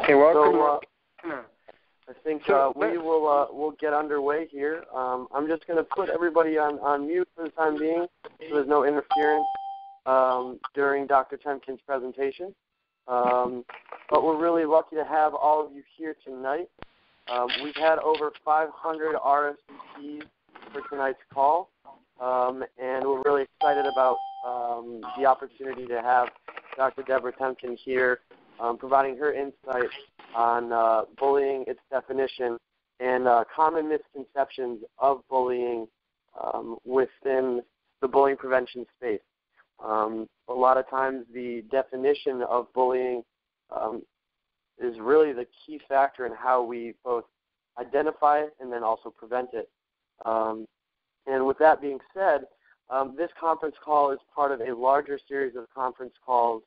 Okay, welcome. I think we'll get underway here. I'm just going to put everybody on mute for the time being so there's no interference during Dr. Temkins' presentation. But we're really lucky to have all of you here tonight. We've had over 500 RSVPs for tonight's call, and we're really excited about the opportunity to have Dr. Deborah Temkins here providing her insight on bullying, its definition, and common misconceptions of bullying within the bullying prevention space. A lot of times the definition of bullying is really the key factor in how we both identify it and then also prevent it. And with that being said, this conference call is part of a larger series of conference calls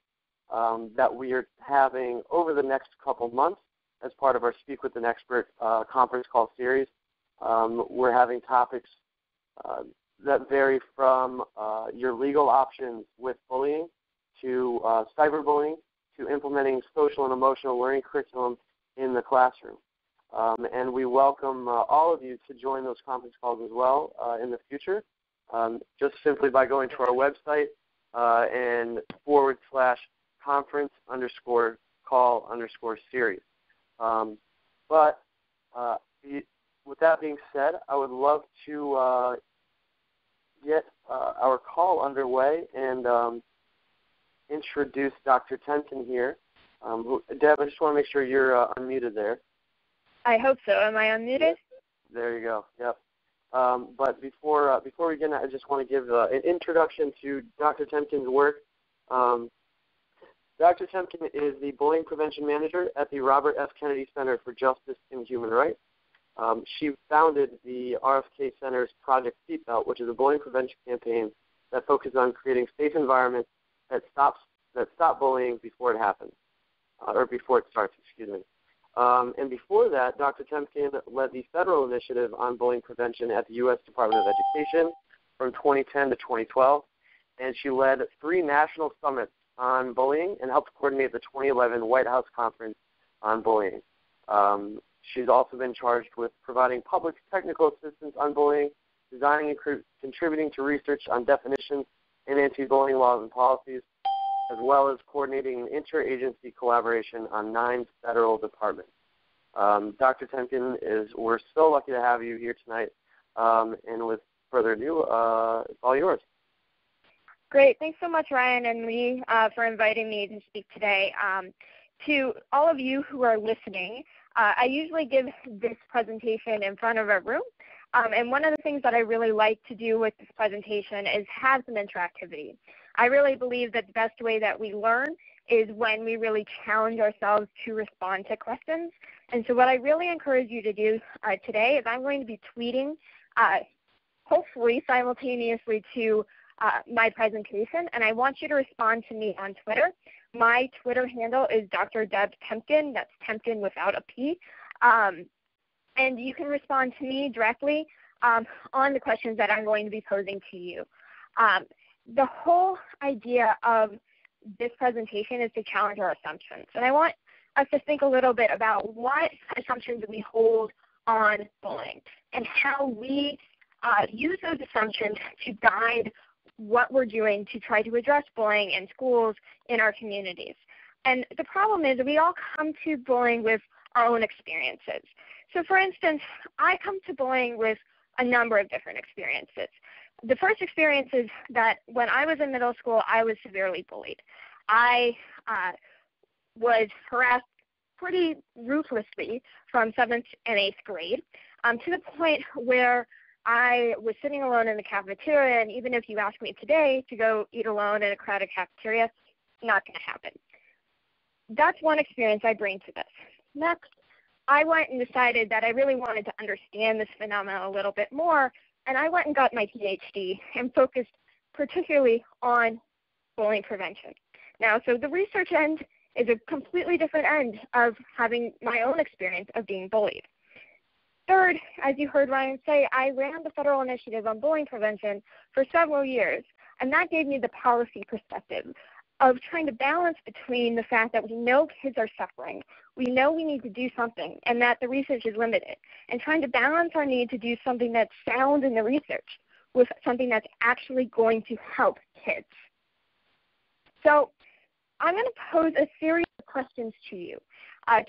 that we are having over the next couple months as part of our Speak with an Expert conference call series. We're having topics that vary from your legal options with bullying to cyberbullying to implementing social and emotional learning curriculum in the classroom. And we welcome all of you to join those conference calls as well in the future, just simply by going to our website and /conference_call_series. But with that being said, I would love to get our call underway and introduce Dr. Temkins here. Deb, I just want to make sure you're unmuted there. I hope so. Am I unmuted? There you go. Yep. But before we begin, I just want to give an introduction to Dr. Temkins' work. Dr. Temkins is the Bullying Prevention Manager at the Robert F. Kennedy Center for Justice and Human Rights. She founded the RFK Center's Project Seatbelt, which is a bullying prevention campaign that focuses on creating safe environments that stop bullying before it happens, or before it starts, excuse me. And before that, Dr. Temkins led the federal initiative on bullying prevention at the U.S. Department of Education from 2010 to 2012, and she led 3 national summits on bullying and helped coordinate the 2011 White House Conference on Bullying. She's also been charged with providing public technical assistance on bullying, designing and contributing to research on definitions and anti-bullying laws and policies, as well as coordinating interagency collaboration on 9 federal departments. Dr. Temkins, we're so lucky to have you here tonight. And with further ado, it's all yours. Great. Thanks so much, Ryan and Lee, for inviting me to speak today. To all of you who are listening, I usually give this presentation in front of a room. And one of the things that I really like to do with this presentation is have some interactivity. I really believe that the best way that we learn is when we really challenge ourselves to respond to questions. And so what I really encourage you to do today is I'm going to be tweeting, hopefully simultaneously to my presentation, and I want you to respond to me on Twitter. My Twitter handle is Dr. Deb Temkins. That's Temkins without a P. And you can respond to me directly on the questions that I'm going to be posing to you. The whole idea of this presentation is to challenge our assumptions. And I want us to think a little bit about what assumptions we hold on bullying and how we use those assumptions to guide what we're doing to try to address bullying in schools, in our communities. And the problem is we all come to bullying with our own experiences. So for instance, I come to bullying with a number of different experiences. The first experience is that when I was in middle school, I was severely bullied. I was harassed pretty ruthlessly from 7th and 8th grade to the point where I was sitting alone in the cafeteria, and even if you ask me today to go eat alone in a crowded cafeteria, not going to happen. That's one experience I bring to this. Next, I went and decided that I really wanted to understand this phenomenon a little bit more, and I went and got my PhD and focused particularly on bullying prevention. Now, so the research end is a completely different end of having my own experience of being bullied. Third, as you heard Ryan say, I ran the federal initiative on bullying prevention for several years, and that gave me the policy perspective of trying to balance between the fact that we know kids are suffering, we know we need to do something, and that the research is limited, and trying to balance our need to do something that's sound in the research with something that's actually going to help kids. So I'm going to pose a series of questions to you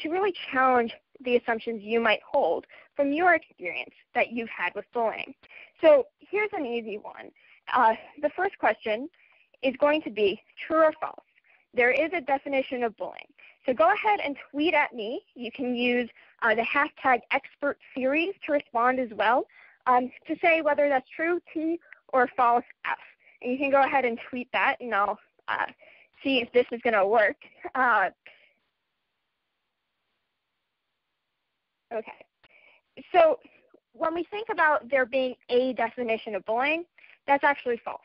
to really challenge the assumptions you might hold from your experience that you've had with bullying. So here's an easy one. The first question is going to be true or false. There is a definition of bullying. So go ahead and tweet at me. You can use the hashtag #ExpertSeries to respond as well to say whether that's true, T, or false, F. And you can go ahead and tweet that, and I'll see if this is going to work. Okay. So when we think about there being a definition of bullying, that's actually false.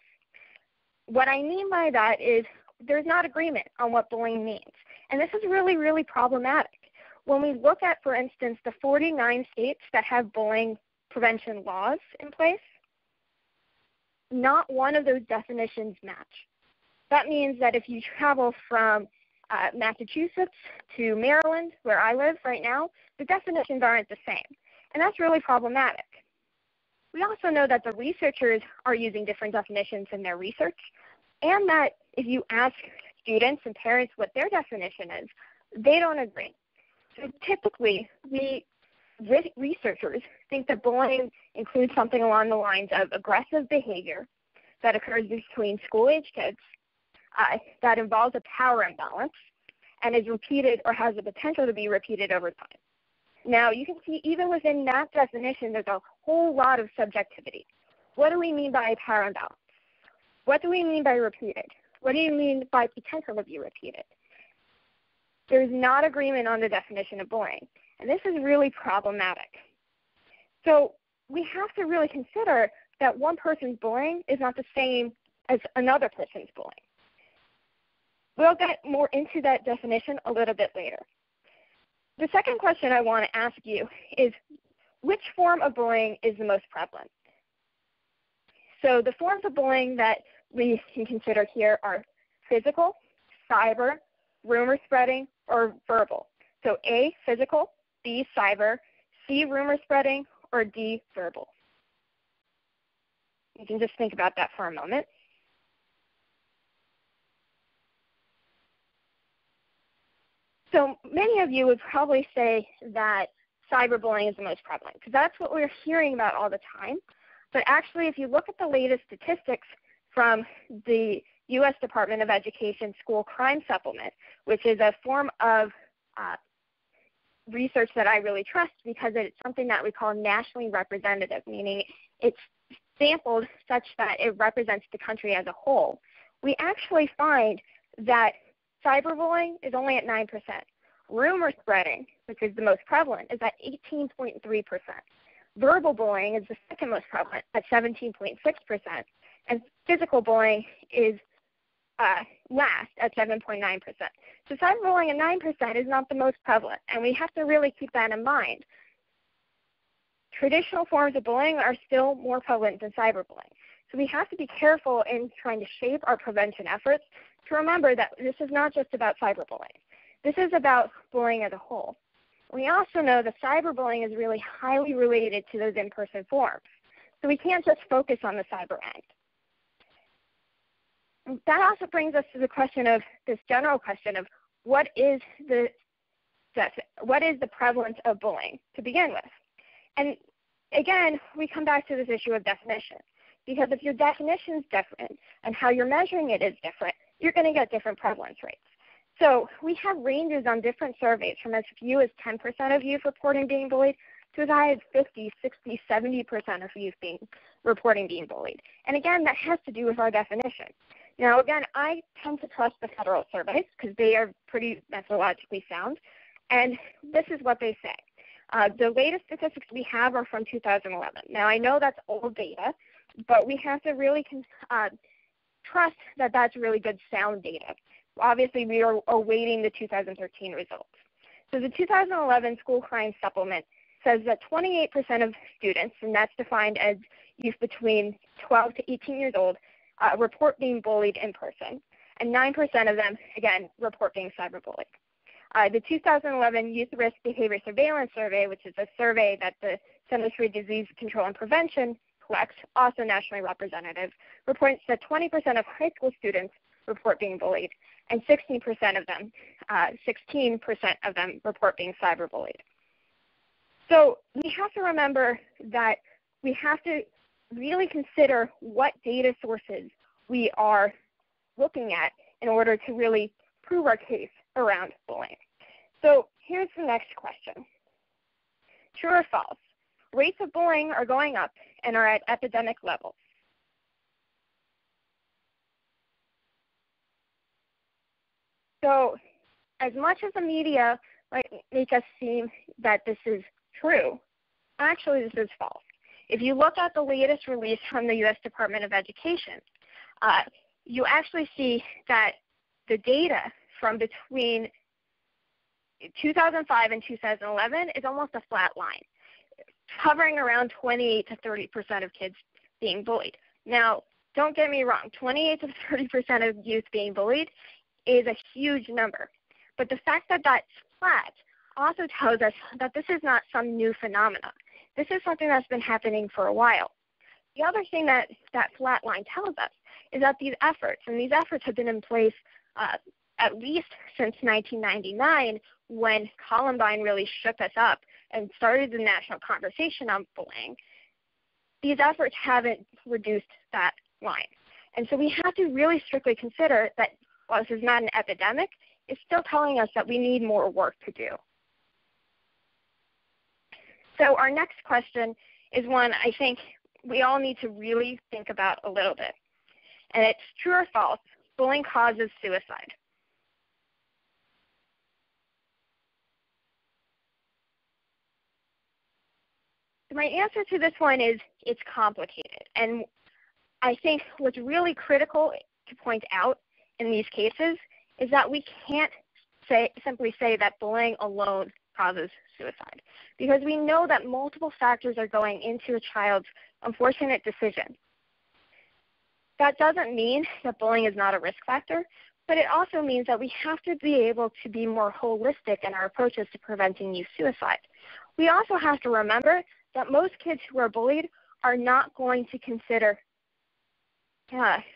What I mean by that is there's not agreement on what bullying means. And this is really, really problematic. When we look at, for instance, the 49 states that have bullying prevention laws in place, not one of those definitions match. That means that if you travel from Massachusetts to Maryland, where I live right now, the definitions aren't the same. And that's really problematic. We also know that the researchers are using different definitions in their research, and that if you ask students and parents what their definition is, they don't agree. So typically, researchers think that bullying includes something along the lines of aggressive behavior that occurs between school-age kids, that involves a power imbalance, and is repeated or has the potential to be repeated over time. Now, you can see even within that definition, there's a whole lot of subjectivity. What do we mean by power imbalance? What do we mean by repeated? What do you mean by potential to be repeated? There's not agreement on the definition of bullying, and this is really problematic. So we have to really consider that one person's bullying is not the same as another person's bullying. We'll get more into that definition a little bit later. The second question I want to ask you is, which form of bullying is the most prevalent? So the forms of bullying that we can consider here are physical, cyber, rumor spreading, or verbal. So A, physical, B, cyber, C, rumor spreading, or D, verbal. You can just think about that for a moment. So many of you would probably say that cyberbullying is the most prevalent because that's what we're hearing about all the time. But actually, if you look at the latest statistics from the U.S. Department of Education School Crime Supplement, which is a form of research that I really trust because it's something that we call nationally representative, meaning it's sampled such that it represents the country as a whole. We actually find that cyberbullying is only at 9%. Rumor spreading, which is the most prevalent, is at 18.3%. Verbal bullying is the second most prevalent at 17.6%. And physical bullying is last at 7.9%. So cyberbullying at 9% is not the most prevalent, and we have to really keep that in mind. Traditional forms of bullying are still more prevalent than cyberbullying. So we have to be careful in trying to shape our prevention efforts to remember that this is not just about cyberbullying. This is about bullying as a whole. We also know that cyberbullying is really highly related to those in-person forms. So we can't just focus on the cyber end. That also brings us to the question of this general question of what is the prevalence of bullying to begin with? And again, we come back to this issue of definition. Because if your definition is different and how you're measuring it is different, you're going to get different prevalence rates. So we have ranges on different surveys from as few as 10% of youth reporting being bullied to as high as 50, 60, 70% of youth reporting being bullied. And again, that has to do with our definition. Now, again, I tend to trust the federal surveys because they are pretty methodologically sound. And this is what they say. The latest statistics we have are from 2011. Now, I know that's old data, but we have to really trust that that's really good, sound data. Obviously, we are awaiting the 2013 results. So the 2011 School Crime Supplement says that 28% of students, and that's defined as youth between 12 to 18 years old, report being bullied in person. and 9% of them, again, report being cyberbullied. The 2011 Youth Risk Behavior Surveillance Survey, which is a survey that the Centers for Disease Control and Prevention collects, also nationally representative, reports that 20% of high school students report being bullied, and 16% of them report being cyberbullied. So we have to remember that we have to really consider what data sources we are looking at in order to really prove our case around bullying. So here's the next question. True or false? Rates of bullying are going up and are at epidemic levels. So as much as the media might make us seem that this is true, actually this is false. If you look at the latest release from the U.S. Department of Education, you actually see that the data from between 2005 and 2011 is almost a flat line, hovering around 28 to 30% of kids being bullied. Now, don't get me wrong, 28 to 30% of youth being bullied is a huge number. But the fact that that's flat also tells us that this is not some new phenomenon. This is something that's been happening for a while. The other thing that that flat line tells us is that these efforts have been in place at least since 1999, when Columbine really shook us up and started the national conversation on bullying. These efforts haven't reduced that line. And so we have to really strictly consider that while this is not an epidemic, it's still telling us that we need more work to do. So our next question is one I think we all need to really think about a little bit. And it's true or false, bullying causes suicide. My answer to this one is it's complicated. And I think what's really critical to point out in these cases is that we can't simply say that bullying alone causes suicide, because we know that multiple factors are going into a child's unfortunate decision. That doesn't mean that bullying is not a risk factor, but it also means that we have to be able to be more holistic in our approaches to preventing youth suicide. We also have to remember that most kids who are bullied are not going to consider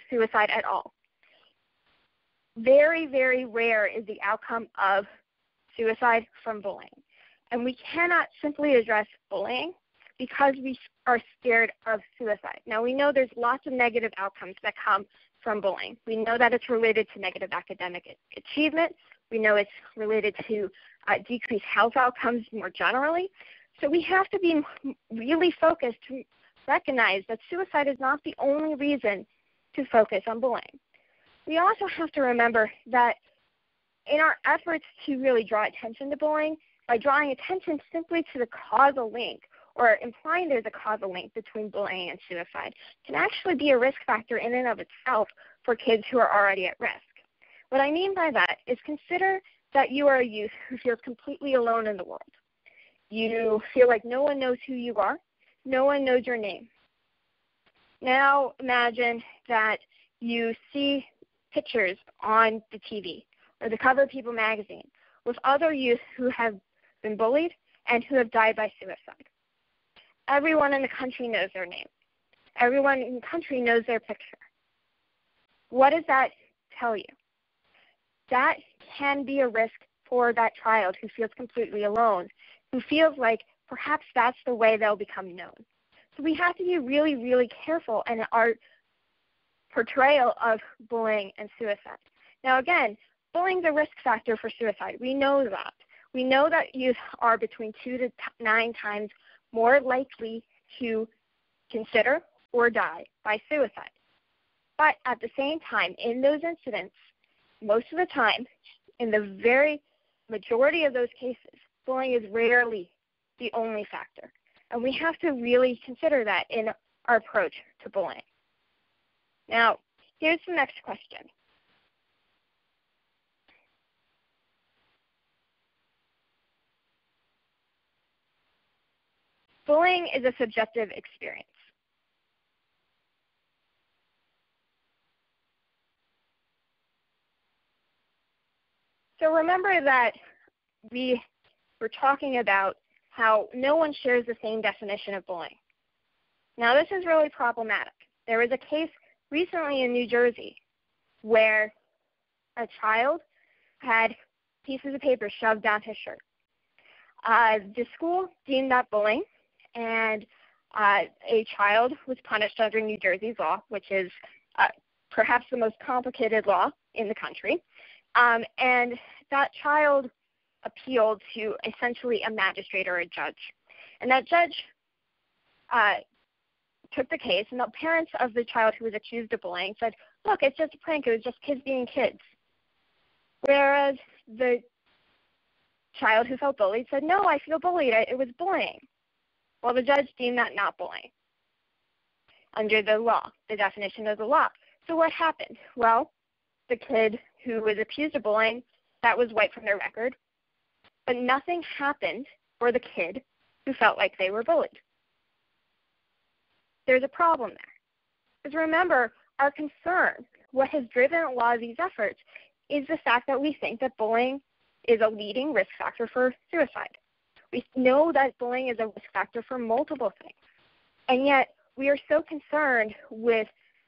suicide at all. Very, very rare is the outcome of suicide from bullying. And we cannot simply address bullying because we are scared of suicide. Now, we know there's lots of negative outcomes that come from bullying. We know that it's related to negative academic achievement. We know it's related to decreased health outcomes more generally. So we have to be really focused to recognize that suicide is not the only reason to focus on bullying. We also have to remember that in our efforts to really draw attention to bullying, by drawing attention simply to the causal link or implying there's a causal link between bullying and suicide, can actually be a risk factor in and of itself for kids who are already at risk. What I mean by that is consider that you are a youth who feels completely alone in the world. You feel like no one knows who you are. No one knows your name. Now imagine that you see pictures on the TV or the cover of People magazine with other youth who have been bullied and who have died by suicide. Everyone in the country knows their name. Everyone in the country knows their picture. What does that tell you? That can be a risk for that child who feels completely alone, who feels like perhaps that's the way they'll become known. So we have to be really, really careful in our portrayal of bullying and suicide. Now again, bullying is a risk factor for suicide. We know that. We know that youth are between 2 to 9 times more likely to consider or die by suicide. But at the same time, in those incidents, most of the time, in the very majority of those cases, bullying is rarely the only factor. And we have to really consider that in our approach to bullying. Now, here's the next question. Bullying is a subjective experience. So remember that we were talking about how no one shares the same definition of bullying. Now, this is really problematic. There was a case recently in New Jersey where a child had pieces of paper shoved down his shirt. The school deemed that bullying, and a child was punished under New Jersey's law, which is perhaps the most complicated law in the country. And that child appealed to essentially a magistrate or a judge. And that judge took the case, and the parents of the child who was accused of bullying said, look, it's just a prank. It was just kids being kids. Whereas the child who felt bullied said, no, I feel bullied. It was bullying. Well, the judge deemed that not bullying under the law, the definition of the law. So what happened? Well, the kid who was accused of bullying, that was wiped from their record. But nothing happened for the kid who felt like they were bullied. There's a problem there. Because remember, our concern, what has driven a lot of these efforts, is the fact that we think that bullying is a leading risk factor for suicide. We know that bullying is a risk factor for multiple things. And yet, we are so concerned with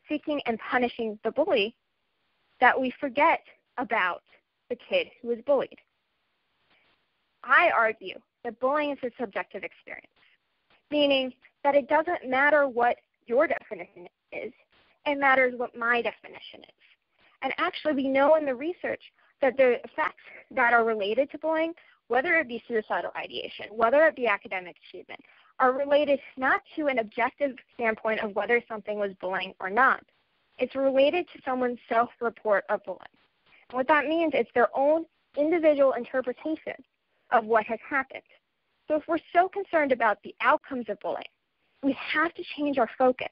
seeking and punishing the bully that we forget about the kid who is bullied. I argue that bullying is a subjective experience, meaning that it doesn't matter what your definition is, it matters what my definition is. And actually, we know in the research that the effects that are related to bullying, whether it be suicidal ideation, whether it be academic achievement, are related not to an objective standpoint of whether something was bullying or not. It's related to someone's self-report of bullying. And what that means is their own individual interpretation of what has happened. So if we're so concerned about the outcomes of bullying, we have to change our focus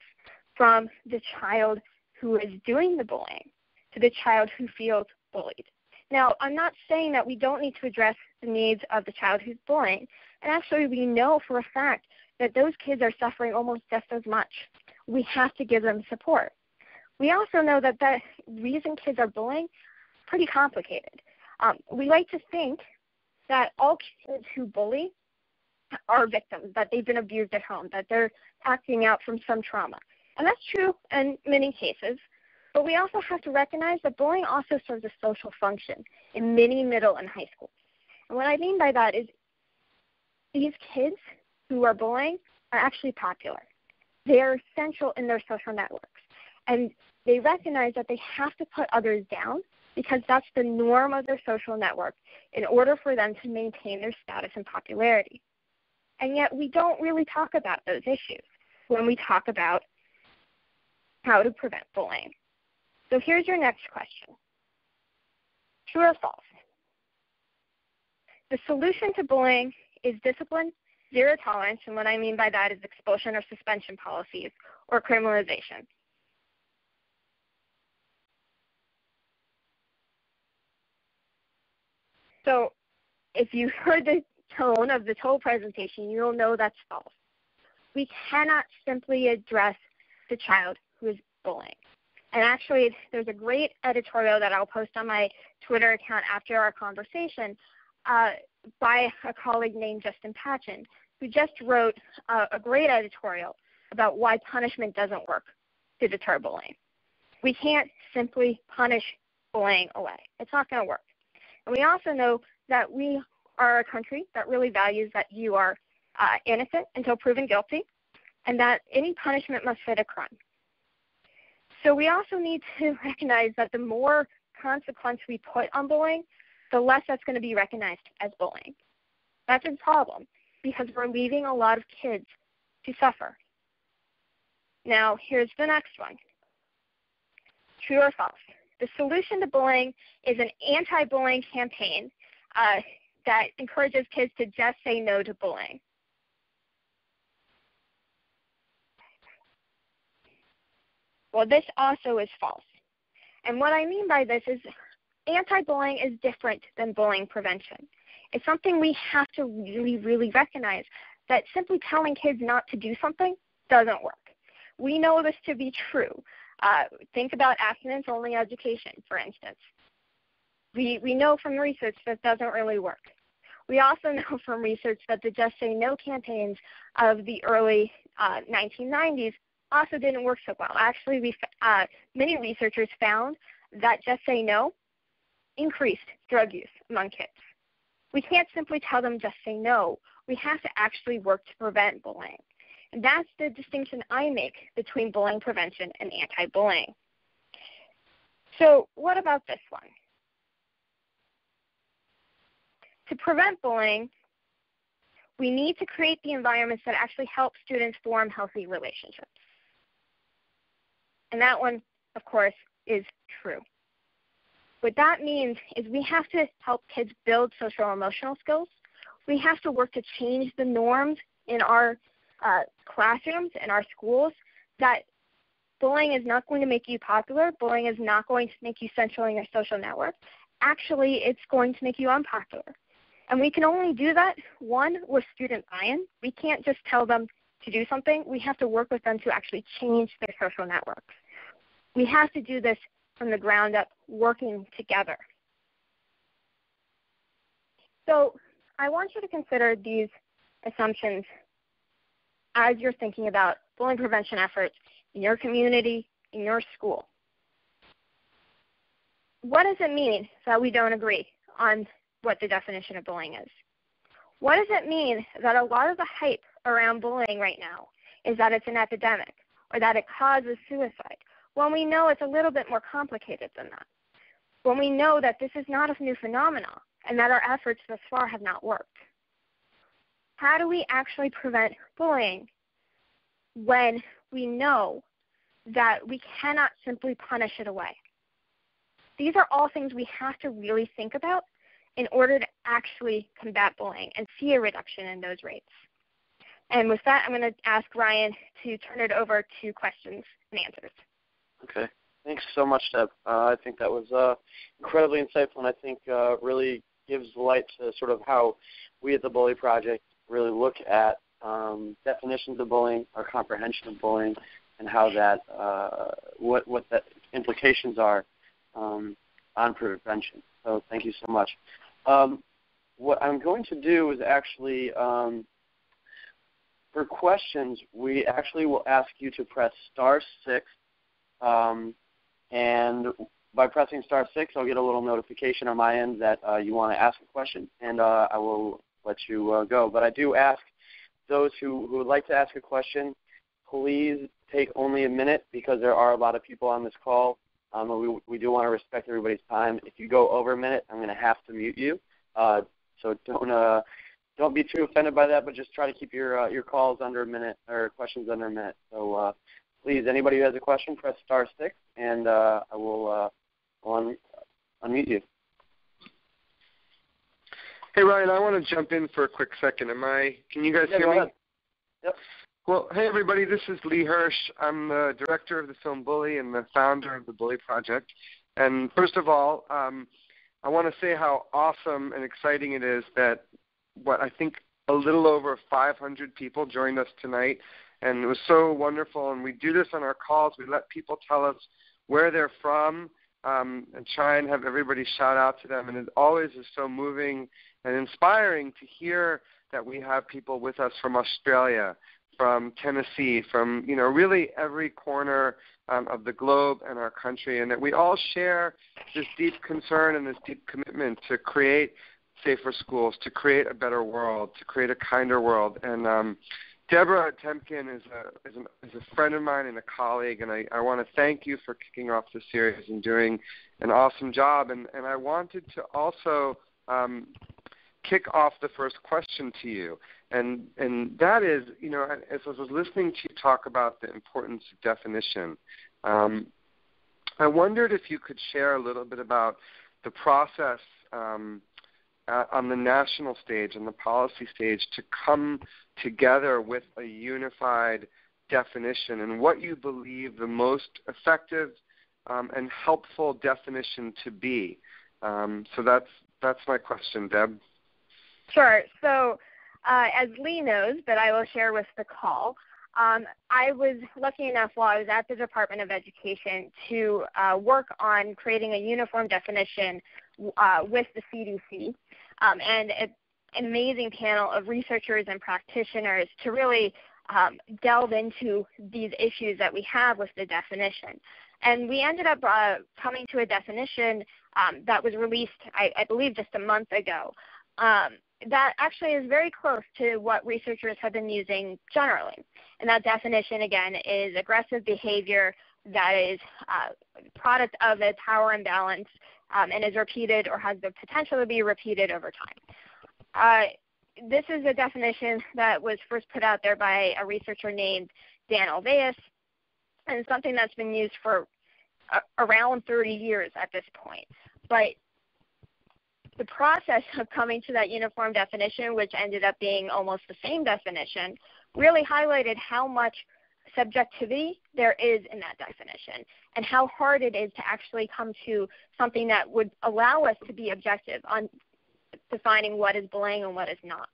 from the child who is doing the bullying to the child who feels bullied. Now, I'm not saying that we don't need to address the needs of the child who's bullying. And actually, we know for a fact that those kids are suffering almost just as much. We have to give them support. We also know that the reason kids are bullying is pretty complicated. We like to think that all kids who bully are victims, that they've been abused at home, that they're acting out from some trauma. And that's true in many cases. But we also have to recognize that bullying also serves a social function in many middle and high schools. And what I mean by that is these kids who are bullying are actually popular. They are essential in their social networks. And they recognize that they have to put others down because that's the norm of their social network in order for them to maintain their status and popularity. And yet we don't really talk about those issues when we talk about how to prevent bullying. So here's your next question. True or false? The solution to bullying is discipline, zero tolerance, and what I mean by that is expulsion or suspension policies or criminalization. So if you heard the tone of the whole presentation, you'll know that's false. We cannot simply address the child who is bullying. And actually, there's a great editorial that I'll post on my Twitter account after our conversation by a colleague named Justin Patchen, who just wrote a great editorial about why punishment doesn't work to deter bullying. We can't simply punish bullying away. It's not going to work. And we also know that we are a country that really values that you are innocent until proven guilty, and that any punishment must fit a crime. So we also need to recognize that the more consequence we put on bullying, the less that's going to be recognized as bullying. That's a problem because we're leaving a lot of kids to suffer. Now, here's the next one. True or false? The solution to bullying is an anti-bullying campaign that encourages kids to just say no to bullying. Well, this also is false. And what I mean by this is anti-bullying is different than bullying prevention. It's something we have to really, really recognize, that simply telling kids not to do something doesn't work. We know this to be true. Think about abstinence-only education, for instance. We know from research that doesn't really work. We also know from research that the Just Say No campaigns of the early 1990s also didn't work so well. Actually, many researchers found that Just Say No increased drug use among kids. We can't simply tell them just say no. We have to actually work to prevent bullying. And that's the distinction I make between bullying prevention and anti-bullying. So what about this one? To prevent bullying, we need to create the environments that actually help students form healthy relationships. And that one, of course, is true. What that means is we have to help kids build social and emotional skills. We have to work to change the norms in our classrooms and our schools that bullying is not going to make you popular. Bullying is not going to make you central in your social network. Actually, it's going to make you unpopular. And we can only do that, one, with student buy-in. We can't just tell them to do something. We have to work with them to actually change their social networks. We have to do this from the ground up, working together. So I want you to consider these assumptions as you're thinking about bullying prevention efforts in your community, in your school. What does it mean that we don't agree on what the definition of bullying is? What does it mean that a lot of the hype around bullying right now is that it's an epidemic or that it causes suicide, when we know it's a little bit more complicated than that? When we know that this is not a new phenomenon and that our efforts thus far have not worked? How do we actually prevent bullying when we know that we cannot simply punish it away? These are all things we have to really think about in order to actually combat bullying and see a reduction in those rates. And with that, I'm going to ask Ryan to turn it over to questions and answers. Okay. Thanks so much, Deb. I think that was incredibly insightful, and I think really gives light to sort of how we at the Bully Project really look at definitions of bullying, our comprehension of bullying, and how that what the implications are on prevention. So thank you so much. What I'm going to do is actually, for questions, we actually will ask you to press *6. And by pressing *6, I'll get a little notification on my end that you want to ask a question, and I will let you go. But I do ask those who would like to ask a question, please take only a minute because there are a lot of people on this call. We do want to respect everybody's time. If you go over a minute, I'm going to have to mute you. So don't be too offended by that, but just try to keep your calls under a minute or questions under a minute. So please, anybody who has a question, press *6, and I will unmute you. Hey, Ryan, I want to jump in for a quick second. Can you guys hear me? Ahead. Yep. Well, hey, everybody, this is Lee Hirsch. I'm the director of the film Bully and the founder of the Bully Project. And first of all, I want to say how awesome and exciting it is that I think a little over 500 people joined us tonight. And it was so wonderful. And we do this on our calls. We let people tell us where they're from and try and have everybody shout out to them. And it always is so moving and inspiring to hear that we have people with us from Australia, from Tennessee, from really every corner of the globe and our country, and that we all share this deep concern and this deep commitment to create safer schools, to create a better world, to create a kinder world. And Deborah Temkins is a friend of mine and a colleague, and I want to thank you for kicking off the series and doing an awesome job. And I wanted to also kick off the first question to you, and that is, as I was listening to you talk about the importance of definition, I wondered if you could share a little bit about the process on the national stage and the policy stage to come together with a unified definition, and what you believe the most effective and helpful definition to be. So that's my question, Deb. Sure. So as Lee knows, but I will share with the call, I was lucky enough while I was at the Department of Education to work on creating a uniform definition with the CDC, and an amazing panel of researchers and practitioners to really delve into these issues that we have with the definition. And we ended up coming to a definition that was released, I believe, just a month ago. That actually is very close to what researchers have been using generally. And that definition, again, is aggressive behavior that is a product of a power imbalance and is repeated or has the potential to be repeated over time. This is a definition that was first put out there by a researcher named Dan Alveus, and it's something that's been used for around 30 years at this point. But the process of coming to that uniform definition, which ended up being almost the same definition, really highlighted how much subjectivity there is in that definition and how hard it is to actually come to something that would allow us to be objective on defining what is bullying and what is not.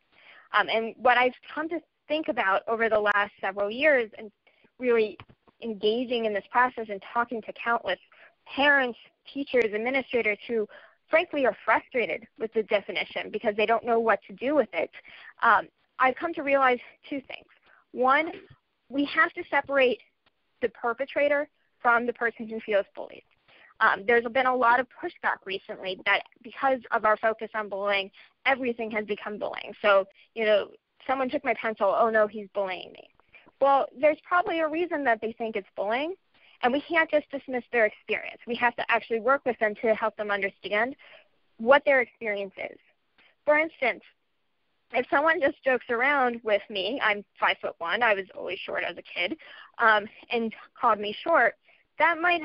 And what I've come to think about over the last several years and really engaging in this process and talking to countless parents, teachers, administrators who frankly are frustrated with the definition because they don't know what to do with it, I've come to realize two things. One, we have to separate the perpetrator from the person who feels bullied. There's been a lot of pushback recently that because of our focus on bullying, everything has become bullying. So, someone took my pencil, oh no, he's bullying me. Well, there's probably a reason that they think it's bullying, and we can't just dismiss their experience. We have to actually work with them to help them understand what their experience is. For instance, if someone just jokes around with me, I'm 5'1", I was always short as a kid, and called me short, that might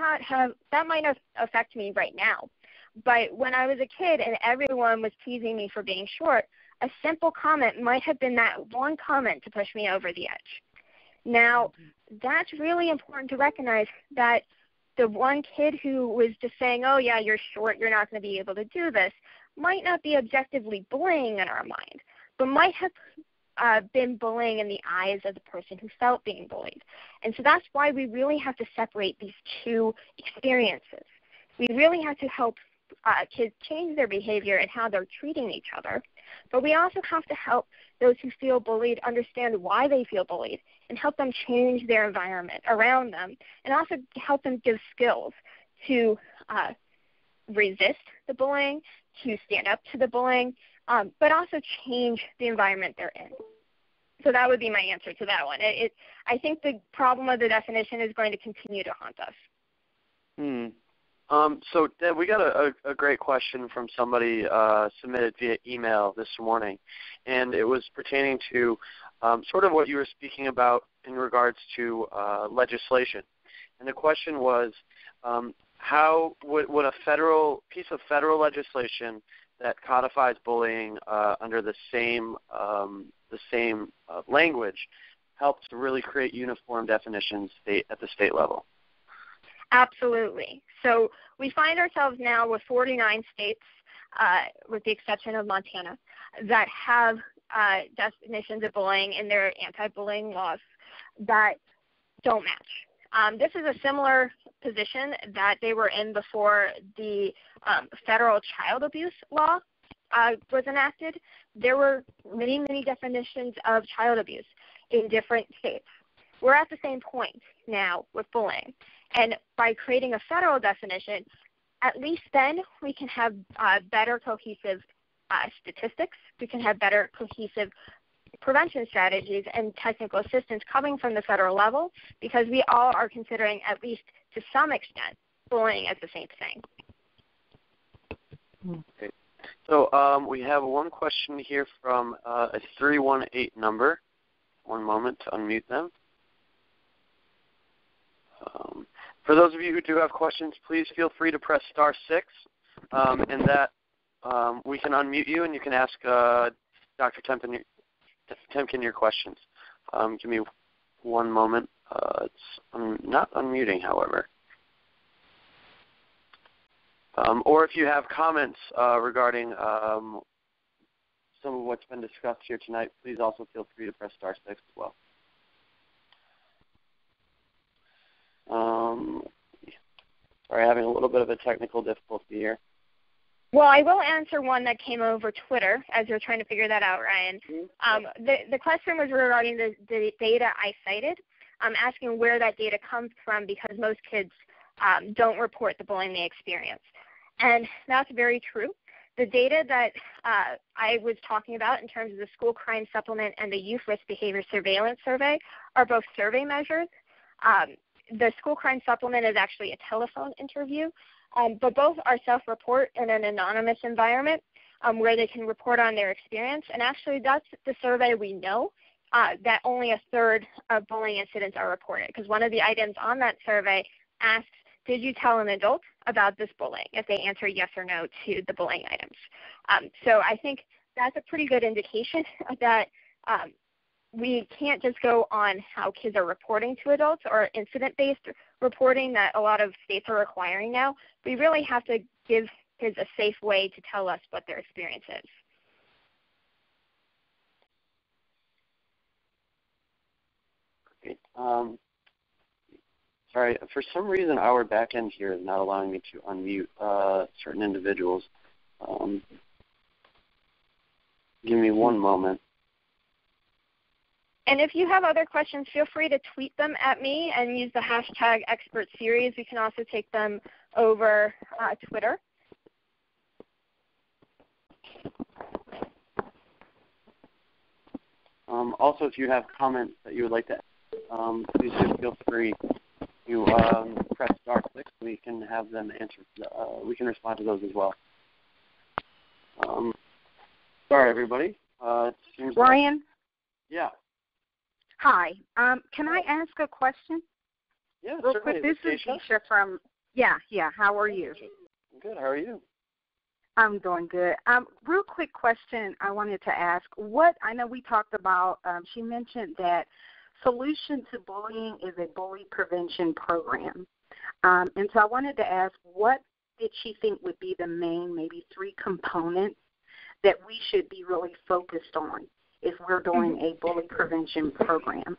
affect me right now. But when I was a kid and everyone was teasing me for being short, a simple comment might have been that one comment to push me over the edge. Now, that's really important to recognize that the one kid who was just saying, oh, yeah, you're short, you're not going to be able to do this, might not be objectively bullying in our mind, but might have been bullying in the eyes of the person who felt being bullied. And so that's why we really have to separate these two experiences. We really have to help kids change their behavior and how they're treating each other. But we also have to help those who feel bullied understand why they feel bullied and help them change their environment around them, and also help them give skills to resist the bullying, to stand up to the bullying, but also change the environment they're in. So that would be my answer to that one. I think the problem of the definition is going to continue to haunt us. So, Deb, we got a great question from somebody submitted via email this morning, and it was pertaining to sort of what you were speaking about in regards to legislation. And the question was, how would a federal piece of federal legislation that codifies bullying under the same language help to really create uniform definitions at the state level? Absolutely. So we find ourselves now with 49 states, with the exception of Montana, that have definitions of bullying in their anti-bullying laws that don't match. This is a similar position that they were in before the federal child abuse law was enacted. There were many, many definitions of child abuse in different states. We're at the same point now with bullying. And by creating a federal definition, at least then we can have better cohesive statistics. We can have better cohesive prevention strategies and technical assistance coming from the federal level, because we all are considering, at least to some extent, bullying as the same thing. Okay. So we have one question here from a 318 number. One moment to unmute them. For those of you who do have questions, please feel free to press *6, and that we can unmute you and you can ask Dr. Temkin your questions. Give me one moment. I'm not unmuting, however. Or if you have comments regarding some of what's been discussed here tonight, please also feel free to press *6 as well. Sorry, having a little bit of a technical difficulty here. Well, I will answer one that came over Twitter as you're trying to figure that out, Ryan. The question was regarding the data I cited. I'm asking where that data comes from because most kids don't report the bullying they experience. And that's very true. The data that I was talking about in terms of the school crime supplement and the youth risk behavior surveillance survey are both survey measures. The school crime supplement is actually a telephone interview, but both are self-report in an anonymous environment where they can report on their experience. And actually that's the survey we know that only a third of bullying incidents are reported, because one of the items on that survey asks, did you tell an adult about this bullying, if they answer yes or no to the bullying items. So I think that's a pretty good indication that we can't just go on how kids are reporting to adults or incident-based reporting that a lot of states are requiring now. We really have to give kids a safe way to tell us what their experience is. Great. Sorry, for some reason our back end here is not allowing me to unmute certain individuals. Give me one moment. And if you have other questions, feel free to tweet them at me and use the hashtag #ExpertSeries. You can also take them over Twitter. Also, if you have comments that you would like to add, please just feel free to press star 6. We can have them answer. We can respond to those as well. Sorry, everybody. It seems Ryan? Like, yeah. Hi. Can I ask a question? Yeah, real certainly. quick. This is Keisha from, yeah. How are you? Good. How are you? I'm doing good. Real quick question I wanted to ask. I know we talked about, she mentioned that Solution to Bullying is a bully prevention program. And so I wanted to ask, what did she think would be the main, maybe 3 components that we should be really focused on if we're doing a bully prevention program?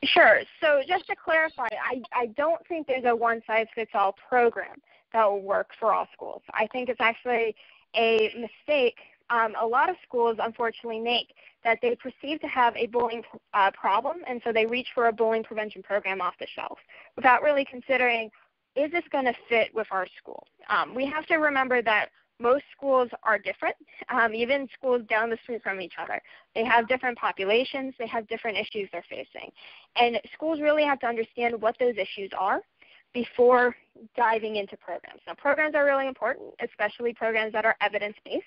Sure. So just to clarify, I don't think there's a one-size-fits-all program that will work for all schools. I think it's actually a mistake a lot of schools unfortunately make, that they perceive to have a bullying problem, and so they reach for a bullying prevention program off the shelf without really considering, is this going to fit with our school? We have to remember that most schools are different, even schools down the street from each other. They have different populations. They have different issues they're facing. And schools really have to understand what those issues are before diving into programs. Now, programs are really important, especially programs that are evidence-based,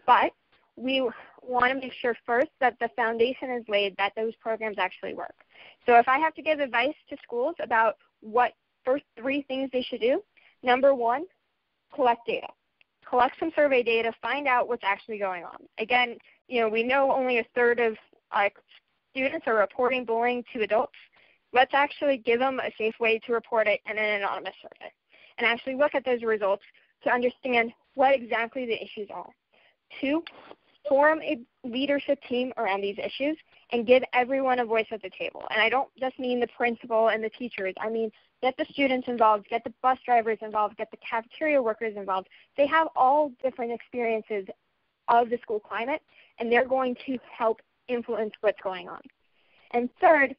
but we want to make sure first that the foundation is laid that those programs actually work. So if I have to give advice to schools about what first 3 things they should do, number 1, collect data. Collect some survey data, find out what's actually going on. Again, we know only a third of students are reporting bullying to adults. Let's actually give them a safe way to report it in an anonymous survey and actually look at those results to understand what exactly the issues are. 2, form a leadership team around these issues and give everyone a voice at the table. And I don't just mean the principal and the teachers. I mean, get the students involved, get the bus drivers involved, get the cafeteria workers involved. They have all different experiences of the school climate, and they're going to help influence what's going on. And third,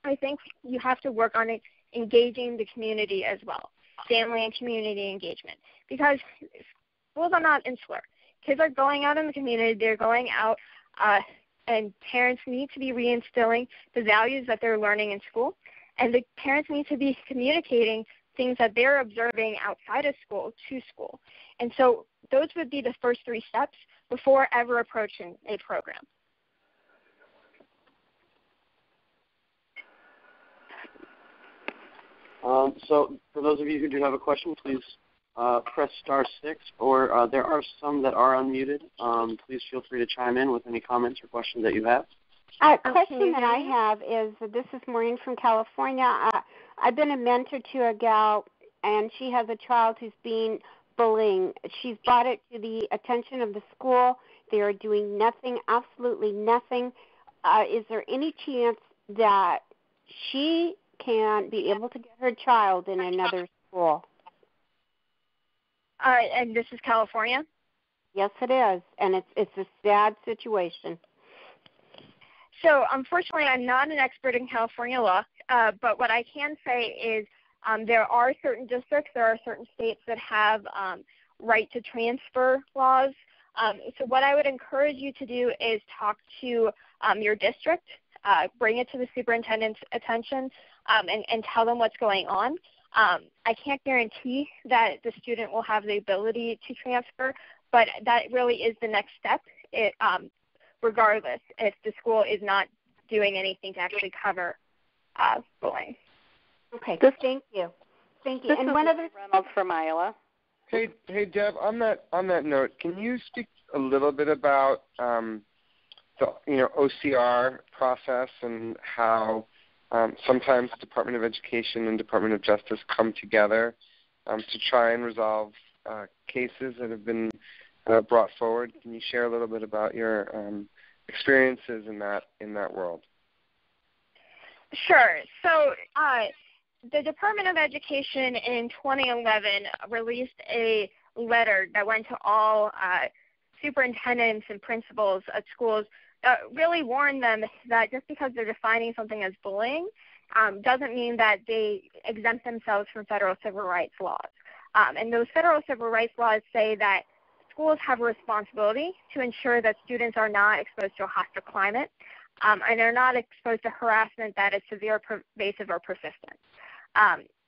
I think you have to work on engaging the community as well, family and community engagement, because schools are not insular. Kids are going out in the community. They're going out, and parents need to be reinstilling the values that they're learning in school, and the parents need to be communicating things that they're observing outside of school to school. And so those would be the first 3 steps before ever approaching a program. So for those of you who do have a question, please press star 6, or there are some that are unmuted. Please feel free to chime in with any comments or questions that you have. A question that I have is, this is Maureen from California. I've been a mentor to a gal, and she has a child who's being bullying. She's brought it to the attention of the school. They are doing nothing, absolutely nothing. Is there any chance that she can be able to get her child in another school? And this is California? Yes, it is, and it's a sad situation. So, unfortunately, I'm not an expert in California law, but what I can say is there are certain districts, there are certain states that have right to transfer laws. So what I would encourage you to do is talk to your district, bring it to the superintendent's attention, and tell them what's going on. I can't guarantee that the student will have the ability to transfer, but that really is the next step, regardless if the school is not doing anything to actually cover bullying. Okay, thank you. Thank you. This and is one other Reynolds from Iowa. Hey, Deb. On that note, can you speak a little bit about the OCR process and how sometimes the Department of Education and Department of Justice come together to try and resolve cases that have been brought forward? Can you share a little bit about your experiences in that world? Sure. So the Department of Education in 2011 released a letter that went to all superintendents and principals at schools, really warned them that just because they're defining something as bullying doesn't mean that they exempt themselves from federal civil rights laws. And those federal civil rights laws say that schools have a responsibility to ensure that students are not exposed to a hostile climate and are not exposed to harassment that is severe, pervasive, or persistent.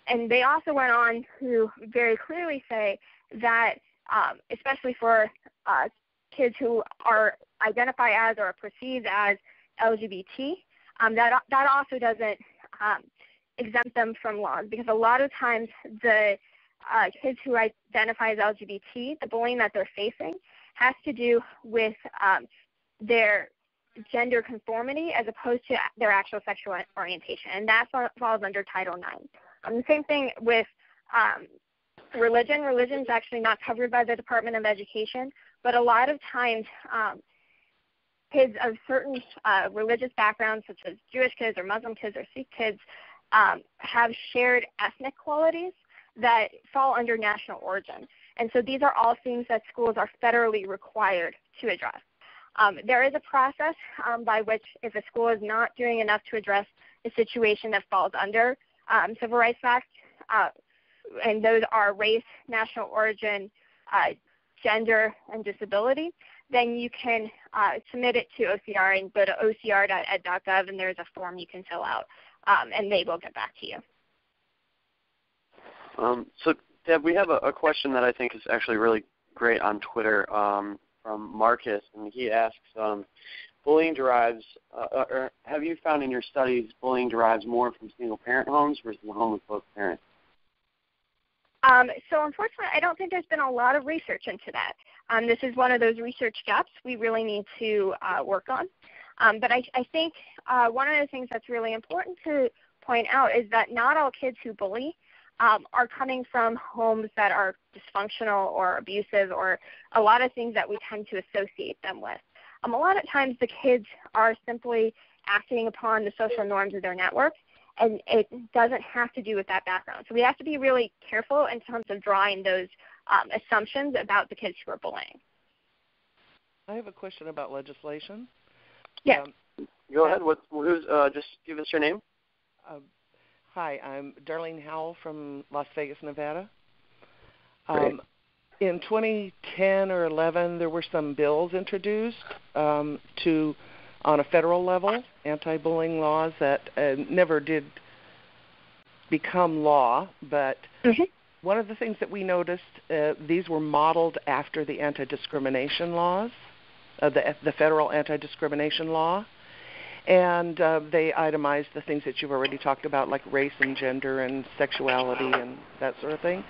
And they also went on to very clearly say that, especially for kids who are identify as or are perceived as LGBT, that also doesn't exempt them from laws, because a lot of times the kids who identify as LGBT, the bullying that they're facing has to do with their gender conformity as opposed to their actual sexual orientation, and that falls under Title IX. The same thing with religion. Religion is actually not covered by the Department of Education, but a lot of times kids of certain religious backgrounds, such as Jewish kids or Muslim kids or Sikh kids, have shared ethnic qualities that fall under national origin. And so these are all things that schools are federally required to address. There is a process by which, if a school is not doing enough to address a situation that falls under Civil Rights Act, and those are race, national origin, gender, and disability, then you can submit it to OCR and go to ocr.ed.gov, and there's a form you can fill out, and they will get back to you. So, Deb, we have a question that I think is actually really great on Twitter from Marcus, and he asks, bullying derives, or have you found in your studies bullying derives more from single-parent homes versus a home with both parents? So unfortunately, I don't think there's been a lot of research into that. This is one of those research gaps we really need to work on. But I think one of the things that's really important to point out is that not all kids who bully are coming from homes that are dysfunctional or abusive or a lot of things that we tend to associate them with. A lot of times the kids are simply acting upon the social norms of their network, and it doesn't have to do with that background. So we have to be really careful in terms of drawing those assumptions about the kids who are bullying. I have a question about legislation. Yeah. Go ahead. Just give us your name. Hi, I'm Darlene Howell from Las Vegas, Nevada. In 2010 or 11, there were some bills introduced on a federal level, anti-bullying laws that never did become law. But one of the things that we noticed, these were modeled after the anti-discrimination laws, the federal anti-discrimination law. And they itemized the things that you've already talked about, like race and gender and sexuality and that sort of thing.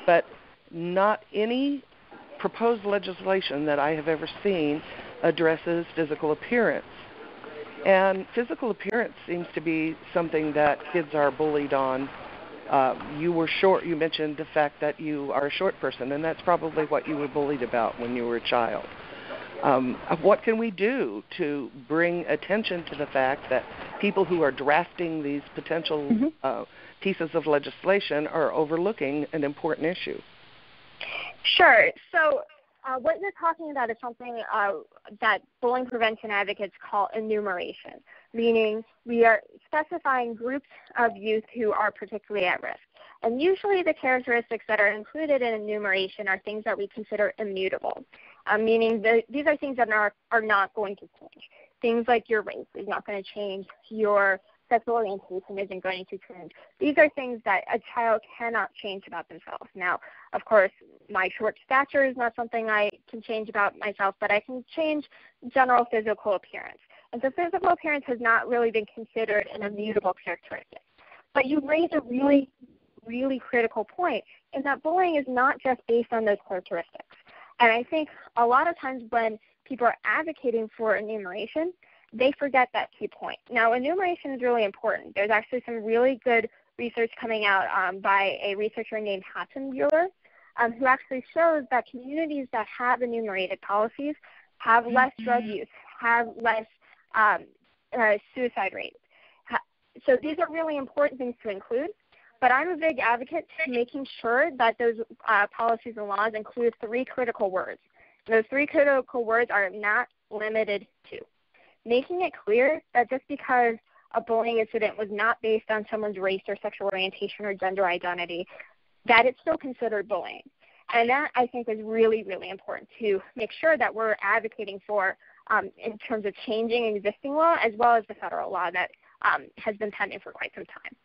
But not any proposed legislation that I have ever seen addresses physical appearance. And physical appearance seems to be something that kids are bullied on. You were short. You mentioned the fact that you are a short person, and that's probably what you were bullied about when you were a child. What can we do to bring attention to the fact that people who are drafting these potential pieces of legislation are overlooking an important issue? Sure. So what you're talking about is something that bullying prevention advocates call enumeration, meaning we are specifying groups of youth who are particularly at risk. And usually the characteristics that are included in enumeration are things that we consider immutable, meaning these are things that are not going to change. Things like your race is not going to change, your sexual orientation isn't going to change. These are things that a child cannot change about themselves. Now, of course, my short stature is not something I can change about myself, but I can change general physical appearance. And so physical appearance has not really been considered an immutable characteristic. But you raise a really, really critical point in that bullying is not just based on those characteristics. And I think a lot of times when people are advocating for enumeration, they forget that key point. Now, enumeration is really important. There's actually some really good research coming out by a researcher named Hatzenbuehler, who actually shows that communities that have enumerated policies have less drug use, have less suicide rates. So these are really important things to include. But I'm a big advocate to making sure that those policies and laws include 3 critical words. Those 3 critical words are not limited to. Making it clear that just because a bullying incident was not based on someone's race or sexual orientation or gender identity, that it's still considered bullying. And that, I think, is really, really important to make sure that we're advocating for in terms of changing existing law as well as the federal law that has been pending for quite some time.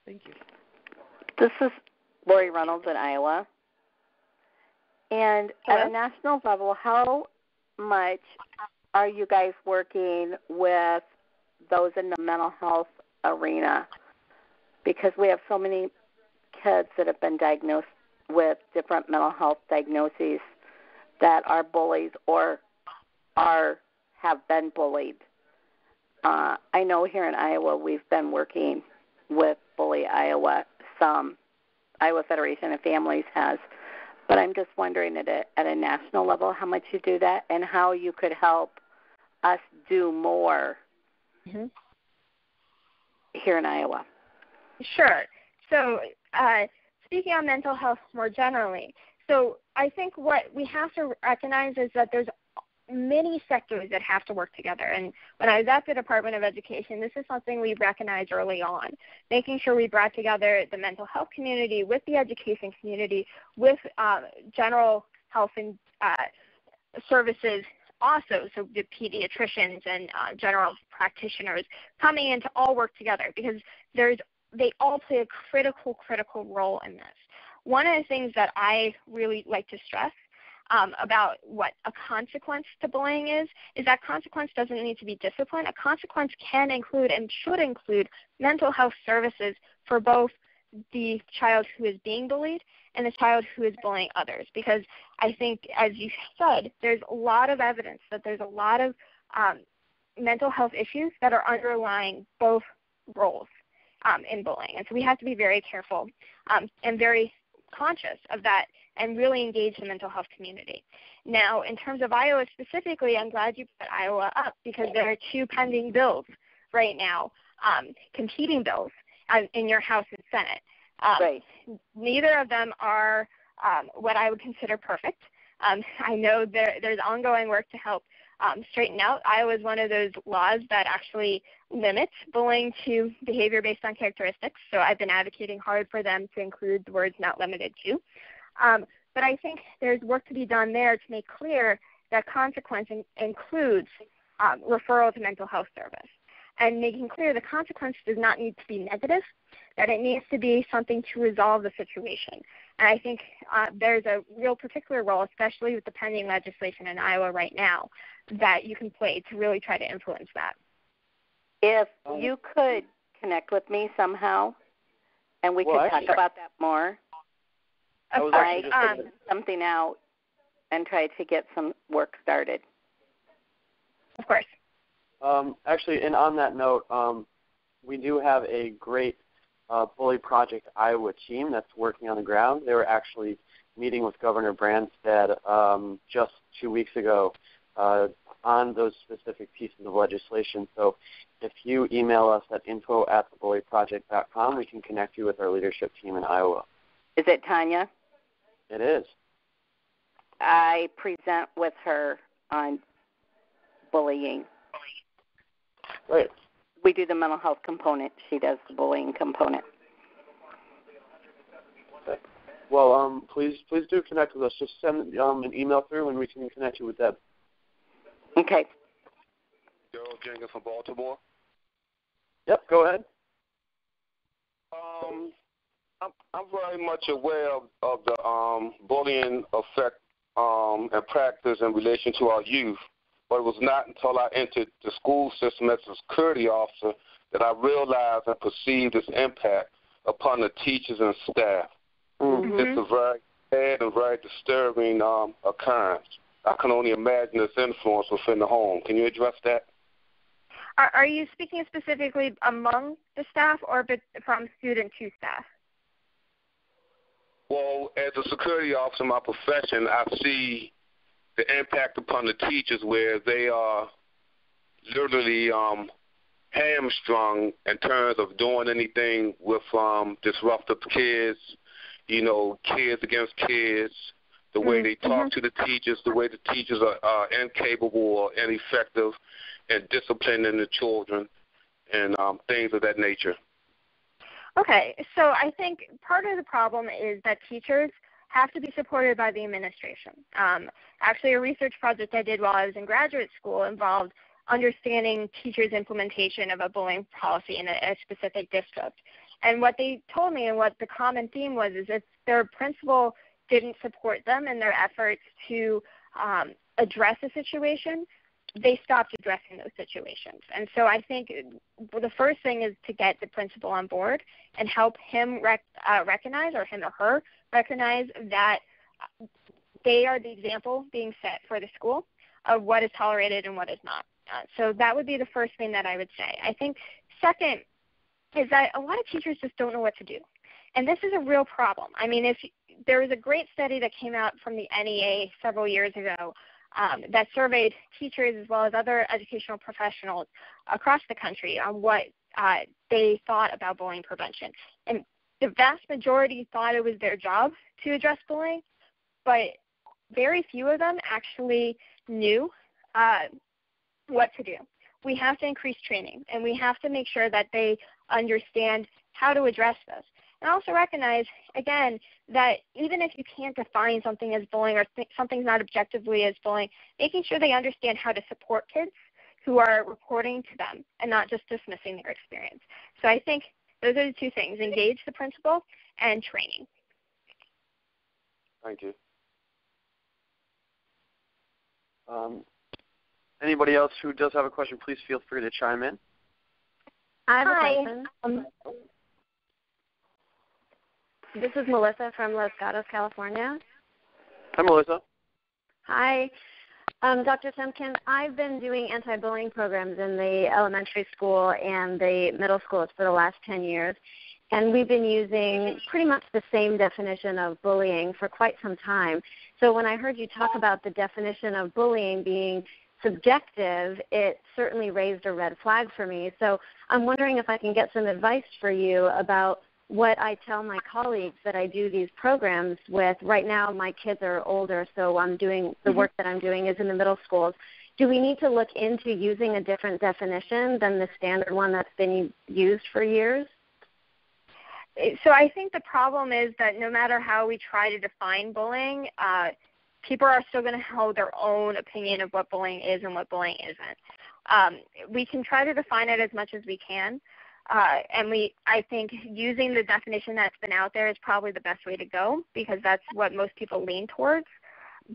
Thank you. This is Lori Reynolds in Iowa. And Hello? at a national level, how much are you guys working with those in the mental health arena? Because we have so many kids that have been diagnosed with different mental health diagnoses that are bullies or have been bullied. I know here in Iowa we've been working with Bully Iowa. Some Iowa Federation of Families has. But I'm just wondering at a national level how much you do that and how you could help us do more here in Iowa. Sure. So speaking on mental health more generally, so I think what we have to recognize is that there's many sectors that have to work together. And when I was at the Department of Education, this is something we recognized early on, making sure we brought together the mental health community with the education community, with general health and services also, so the pediatricians and general practitioners coming in to all work together because they all play a critical role in this. One of the things that I really like to stress about what a consequence to bullying is that consequence doesn't need to be discipline. A consequence can include and should include mental health services for both the child who is being bullied and the child who is bullying others. Because I think, as you said, there's a lot of evidence that there's a lot of mental health issues that are underlying both roles in bullying. And so we have to be very careful and very conscious of that and really engage the mental health community. Now, in terms of Iowa specifically, I'm glad you put Iowa up because there are 2 pending bills right now, competing bills in your House and Senate. Right. Neither of them are what I would consider perfect. I know there's ongoing work to help straighten out. Iowa is one of those laws that actually limits bullying to behavior based on characteristics, so I've been advocating hard for them to include the words not limited to. But I think there's work to be done there to make clear that consequence includes referral to mental health service and making clear the consequence does not need to be negative, that it needs to be something to resolve the situation. And I think there's a real particular role, especially with the pending legislation in Iowa right now, that you can play to really try to influence that. If you could connect with me somehow and we could talk about that more, I send something out and try to get some work started. Of course. Actually, and on that note, we do have a great Bully Project Iowa team that's working on the ground. They were actually meeting with Governor Branstad just 2 weeks ago on those specific pieces of legislation. So if you email us at info@thebullyproject.com, we can connect you with our leadership team in Iowa. Is it Tanya? It is. I present with her on bullying. Right. We do the mental health component. She does the bullying component. Okay. Well, please do connect with us. Just send an email through, and we can connect you with Deb. Okay. Gerald Jenkins from Baltimore. Yep. Go ahead. I'm very much aware of the bullying effect and practice in relation to our youth, but it was not until I entered the school system as a security officer that I realized and perceived its impact upon the teachers and staff. Mm-hmm. It's a very sad and very disturbing occurrence. I can only imagine its influence within the home. Can you address that? Are you speaking specifically among the staff or from student to staff? Well, as a security officer in my profession, I see the impact upon the teachers where they are literally hamstrung in terms of doing anything with disruptive kids, kids against kids, the way they talk to the teachers, the way the teachers are incapable or ineffective in disciplining the children and things of that nature. Okay, so I think part of the problem is that teachers have to be supported by the administration. Actually, a research project I did while I was in graduate school involved understanding teachers' implementation of a bullying policy in a specific district. And what they told me and what the common theme was is if their principal didn't support them in their efforts to address a situation, they stopped addressing those situations. And so I think the first thing is to get the principal on board and help him recognize, or him or her recognize, that they are the example being set for the school of what is tolerated and what is not. So that would be the first thing that I would say. I think second is that a lot of teachers just don't know what to do. And this is a real problem. I mean, there was a great study that came out from the NEA several years ago that surveyed teachers as well as other educational professionals across the country on what they thought about bullying prevention. And the vast majority thought it was their job to address bullying, but very few of them actually knew what to do. We have to increase training, and we have to make sure that they understand how to address this. And also recognize, again, that even if you can't define something as bullying or something's not objectively as bullying, making sure they understand how to support kids who are reporting to them and not just dismissing their experience. So I think those are the two things: engage the principal and training. Thank you. Anybody else who does have a question, please feel free to chime in. I have a question. This is Melissa from Los Gatos, California. Hi, Melissa. Hi. Dr. Temkins, I've been doing anti-bullying programs in the elementary school and the middle schools for the last 10 years, and we've been using pretty much the same definition of bullying for quite some time. So when I heard you talk about the definition of bullying being subjective, it certainly raised a red flag for me. So I'm wondering if I can get some advice for you about what I tell my colleagues that I do these programs with. Right now my kids are older, so I'm doing the work that I'm doing is in the middle schools. Do we need to look into using a different definition than the standard one that's been used for years? So I think the problem is that no matter how we try to define bullying, people are still going to hold their own opinion of what bullying is and what bullying isn't. We can try to define it as much as we can, and I think using the definition that's been out there is probably the best way to go because that's what most people lean towards.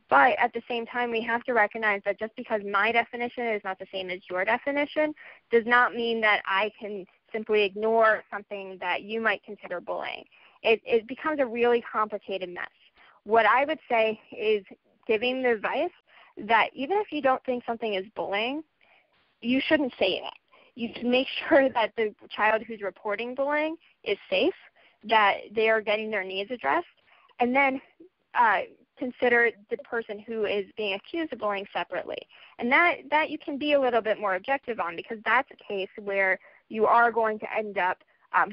But at the same time, we have to recognize that just because my definition is not the same as your definition does not mean that I can simply ignore something that you might consider bullying. It becomes a really complicated mess. What I would say is giving the advice that even if you don't think something is bullying, you shouldn't say that. You should make sure that the child who's reporting bullying is safe, that they are getting their needs addressed, and then consider the person who is being accused of bullying separately. And that you can be a little bit more objective on because that's a case where you are going to end up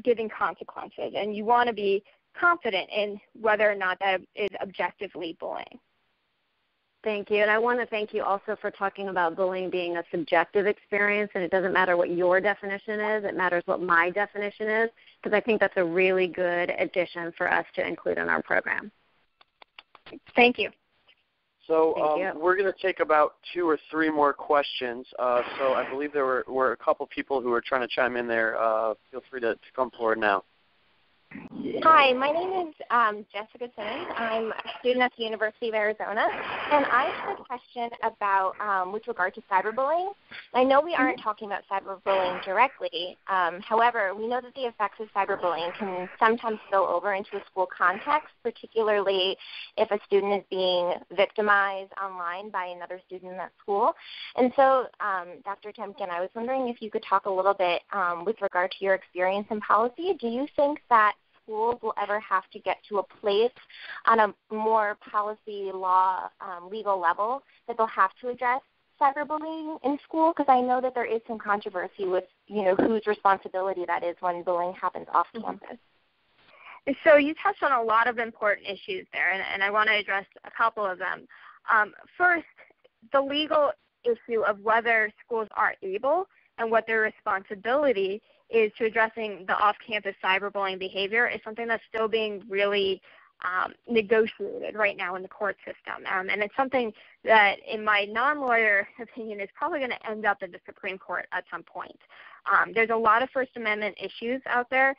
giving consequences, and you want to be confident in whether or not that is objectively bullying. Thank you. And I want to thank you also for talking about bullying being a subjective experience, and it doesn't matter what your definition is. It matters what my definition is, because I think that's a really good addition for us to include in our program. Thank you. So we're going to take about 2 or 3 more questions. So I believe there were a couple people who were trying to chime in there. Feel free to come forward now. Hi, my name is Jessica Simmons. I'm a student at the University of Arizona, and I have a question about with regard to cyberbullying. I know we aren't talking about cyberbullying directly. However, we know that the effects of cyberbullying can sometimes spill over into a school context, particularly if a student is being victimized online by another student in that school. And so, Dr. Temkin, I was wondering if you could talk a little bit with regard to your experience in policy. Do you think that schools will ever have to get to a place on a more policy law legal level that they'll have to address cyberbullying in school? Because I know that there is some controversy with, whose responsibility that is when bullying happens off campus. So you touched on a lot of important issues there, and I want to address a couple of them. First, the legal issue of whether schools are able and what their responsibility is to addressing the off-campus cyberbullying behavior is something that's still being really negotiated right now in the court system. And it's something that, in my non-lawyer opinion, is probably going to end up in the Supreme Court at some point. There's a lot of First Amendment issues out there,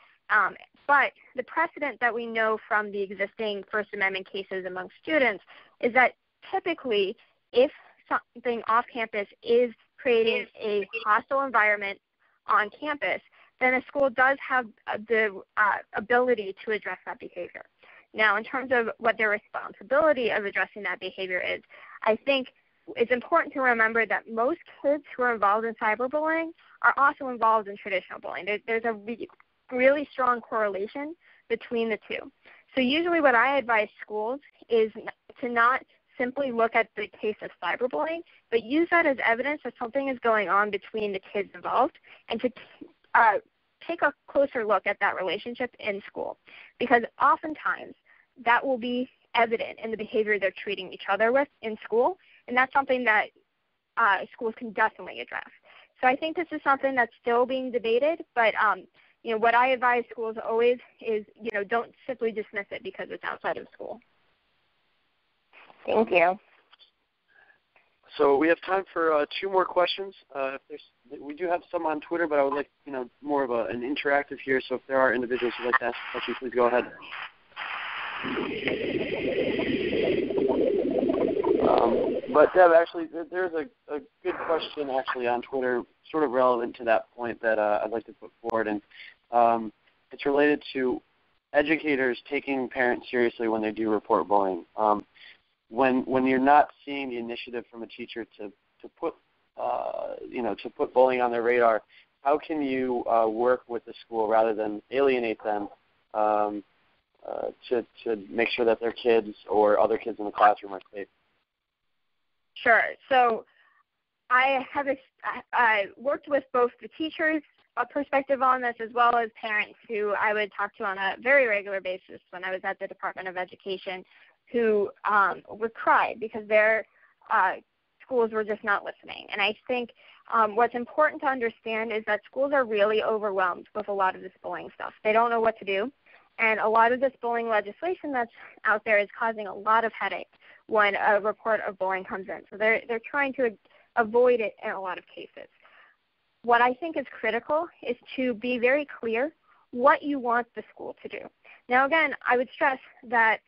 but the precedent that we know from the existing First Amendment cases among students is that typically if something off-campus is creating a hostile environment on campus, then a school does have the ability to address that behavior. Now, in terms of what their responsibility of addressing that behavior is, I think it's important to remember that most kids who are involved in cyberbullying are also involved in traditional bullying. There's a really strong correlation between the two. So usually what I advise schools is to not simply look at the case of cyberbullying, but use that as evidence that something is going on between the kids involved, and to take a closer look at that relationship in school, because oftentimes that will be evident in the behavior they're treating each other with in school, and that's something that schools can definitely address. So I think this is something that's still being debated, but what I advise schools always is, don't simply dismiss it because it's outside of school. Thank you. So we have time for 2 more questions. We do have some on Twitter, but I would like, more of an interactive here. So if there are individuals who'd like to ask a question, please go ahead. But Deb, actually, there's a good question actually on Twitter, sort of relevant to that point that I'd like to put forward, and it's related to educators taking parents seriously when they do report bullying. When you're not seeing the initiative from a teacher to put bullying on their radar, how can you work with the school rather than alienate them to make sure that their kids or other kids in the classroom are safe? Sure. So I have worked with both the teachers' perspective on this as well as parents who I would talk to on a very regular basis when I was at the Department of Education, who would cry because their schools were just not listening. And I think what's important to understand is that schools are really overwhelmed with a lot of this bullying stuff. They don't know what to do. And a lot of this bullying legislation that's out there is causing a lot of headache when a report of bullying comes in. So they're trying to avoid it in a lot of cases. What I think is critical is to be very clear what you want the school to do. Now, again, I would stress that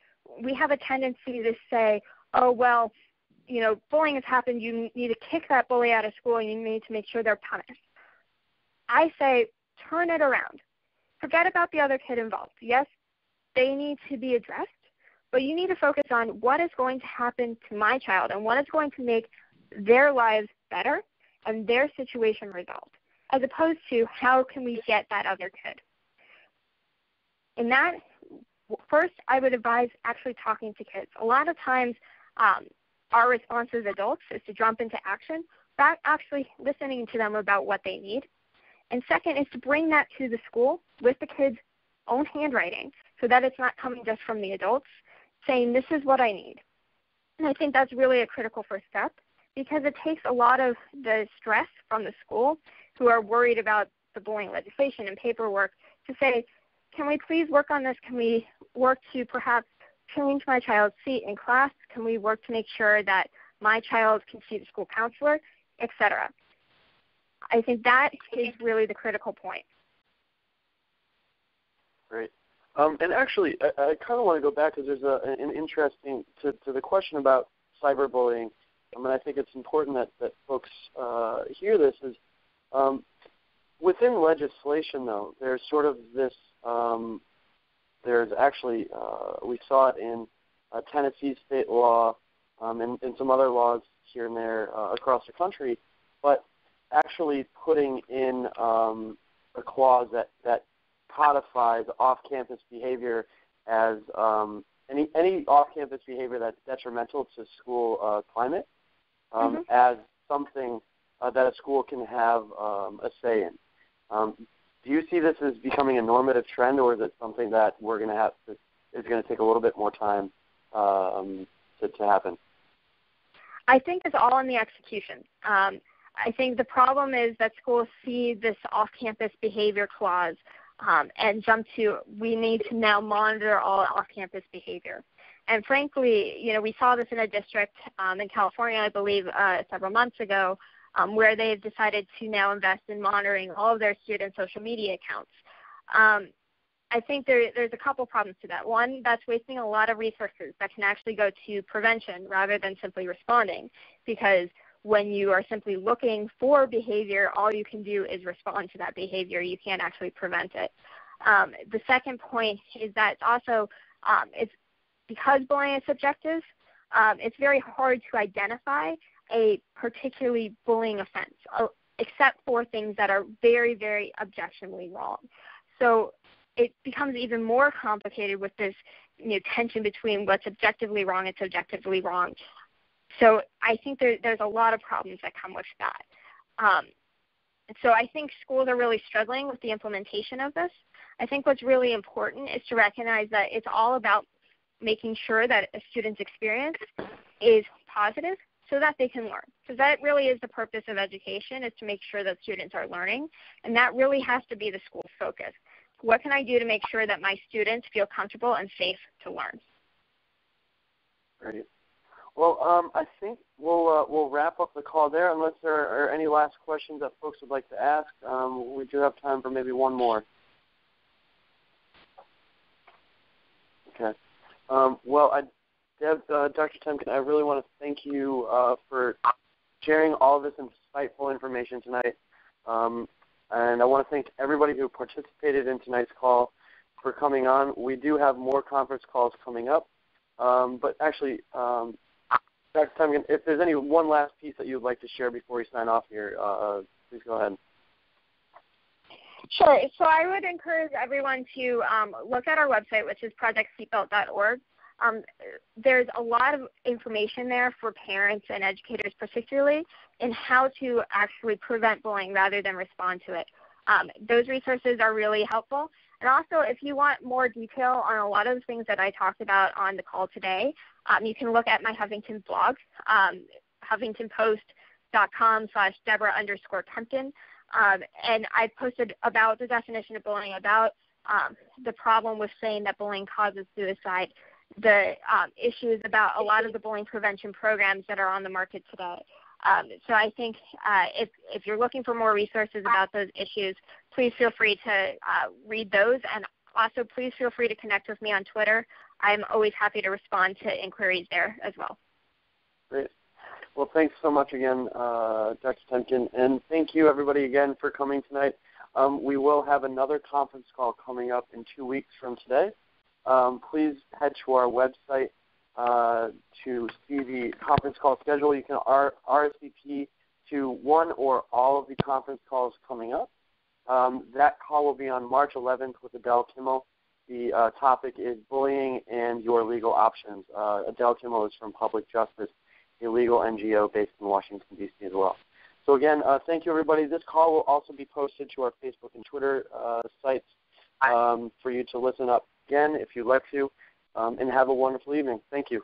we have a tendency to say, oh, well, bullying has happened. You need to kick that bully out of school, and you need to make sure they're punished. I say turn it around. Forget about the other kid involved. Yes, they need to be addressed, but you need to focus on what is going to happen to my child and what is going to make their lives better and their situation resolved, as opposed to how can we get that other kid. In that, first, I would advise actually talking to kids. A lot of times our response as adults is to jump into action, but actually listening to them about what they need. And second is to bring that to the school with the kids' own handwriting so that it's not coming just from the adults saying, this is what I need. And I think that's really a critical first step because it takes a lot of the stress from the school who are worried about the bullying legislation and paperwork to say, can we please work on this? Can we work to perhaps change my child's seat in class? Can we work to make sure that my child can see the school counselor, etc.? I think that is really the critical point. Great. And actually, I kind of want to go back because there's an interesting to the question about cyberbullying. I mean, I think it's important that folks hear this. Is within legislation, though, there's sort of this. There's actually we saw it in Tennessee state law and some other laws here and there across the country, but actually putting in a clause that codifies off-campus behavior as any off-campus behavior that's detrimental to school climate as something that a school can have a say in. Do you see this as becoming a normative trend, or is it something that we're going to have to, is going to take a little bit more time to happen? I think it's all in the execution. I think the problem is that schools see this off-campus behavior clause and jump to, we need to now monitor all off-campus behavior. And frankly, we saw this in a district in California, I believe, several months ago, where they've decided to now invest in monitoring all of their student social media accounts. I think there's a couple problems to that. One, that's wasting a lot of resources that can actually go to prevention rather than simply responding, because when you are simply looking for behavior, all you can do is respond to that behavior. You can't actually prevent it. The second point is that it's also, it's because bullying is subjective, it's very hard to identify a particularly bullying offense, except for things that are very, very objectively wrong. So it becomes even more complicated with this tension between what's objectively wrong and subjectively wrong. So I think there's a lot of problems that come with that. So I think schools are really struggling with the implementation of this. I think what's really important is to recognize that it's all about making sure that a student's experience is positive so that they can learn. Because that really is the purpose of education, is to make sure that students are learning. And that really has to be the school's focus. What can I do to make sure that my students feel comfortable and safe to learn? Great. Well, I think we'll wrap up the call there unless there are any last questions that folks would like to ask. We do have time for maybe one more. Okay. Dr. Temkin, I really want to thank you for sharing all this insightful information tonight. And I want to thank everybody who participated in tonight's call for coming on. We do have more conference calls coming up. But actually, Dr. Temkin, if there's any one last piece that you'd like to share before we sign off here, please go ahead. Sure. So I would encourage everyone to look at our website, which is projectseatbelt.org. There's a lot of information there for parents and educators particularly in how to actually prevent bullying rather than respond to it. Those resources are really helpful. And also, if you want more detail on a lot of the things that I talked about on the call today, you can look at my Huffington blog, huffingtonpost.com/Deborah_Temkin. And I posted about the definition of bullying, about the problem with saying that bullying causes suicide, the issues about a lot of the bullying prevention programs that are on the market today. So I think if you're looking for more resources about those issues, please feel free to read those. And also, please feel free to connect with me on Twitter. I'm always happy to respond to inquiries there as well. Great. Well, thanks so much again, Dr. Temkin. And thank you, everybody, again, for coming tonight. We will have another conference call coming up in 2 weeks from today. Please head to our website to see the conference call schedule. You can RSVP to one or all of the conference calls coming up. That call will be on March 11th with Adele Kimmel. The topic is bullying and your legal options. Adele Kimmel is from Public Justice, a legal NGO based in Washington, D.C. as well. So again, thank you, everybody. This call will also be posted to our Facebook and Twitter sites for you to listen up again if you'd like to, and have a wonderful evening. Thank you.